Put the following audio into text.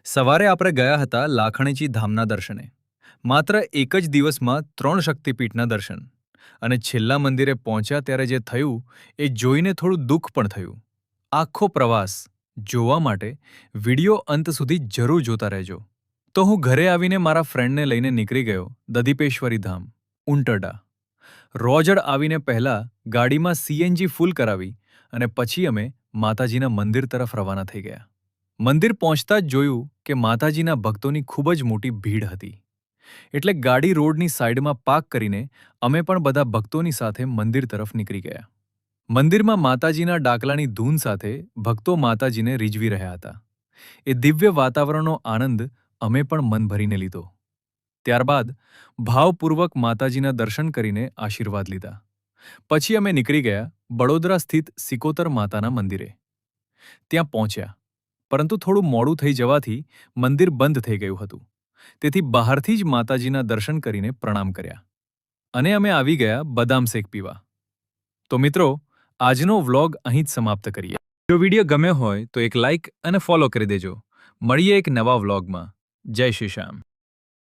સવારે આપણે ગયા હતા લાખણીજી ધામના દર્શને. માત્ર એક જ દિવસમાં 3 શક્તિપીઠના દર્શન. અને છેલ્લા મંદિરે પહોંચ્યા ત્યારે જે થયું એ જોઈને થોડું દુઃખ પણ થયું. આખો પ્રવાસ જોવા માટે વિડિયો અંત સુધી જરૂર જોતા રહેજો. તો હું ઘરે આવીને મારા ફ્રેન્ડને લઈને નીકળી ગયો દધીપેશ્વરી ધામ, ઉંટરડા. રોજડ આવીને પહેલા ગાડીમાં સીએનજી ફૂલ કરાવી અને પછી અમે માતાજીના મંદિર તરફ રવાના થઈ ગયા. મંદિર પહોંચતા જ જોયું કે માતાજીના ભક્તોની ખૂબ જ મોટી ભીડ હતી. એટલે ગાડી રોડની સાઈડમાં પાર્ક કરીને અમે પણ બધા ભક્તોની સાથે મંદિર તરફ નીકળી ગયા. મંદિરમાં માતાજીના ડાકલાની ધૂન સાથે ભક્તો માતાજીને રીઝવી રહ્યા હતા. એ દિવ્ય વાતાવરણનો આનંદ અમે પણ મન ભરીને લીધો. ત્યારબાદ ભાવપૂર્વક માતાજીના દર્શન કરીને આશીર્વાદ લીધા. પછી અમે નીકળી ગયા બડોદરા સ્થિત સિકોતર માતાના મંદિરે. ત્યાં પહોંચ્યા, પરંતુ થોડું મોડું થઈ જવાથી મંદિર બંધ થઈ ગયું હતું. તેથી બહારથી જ માતાજીના દર્શન કરીને પ્રણામ કર્યા અને અમે આવી ગયા બદામ શેક પીવા. તો મિત્રો, આજનો વ્લોગ અહીં જ સમાપ્ત કરીએ. જો વિડીયો ગમ્યો હોય તો એક લાઇક અને ફોલો કરી દેજો. મળીએ એક નવા વ્લોગમાં. જય શ્રી શ્યામ.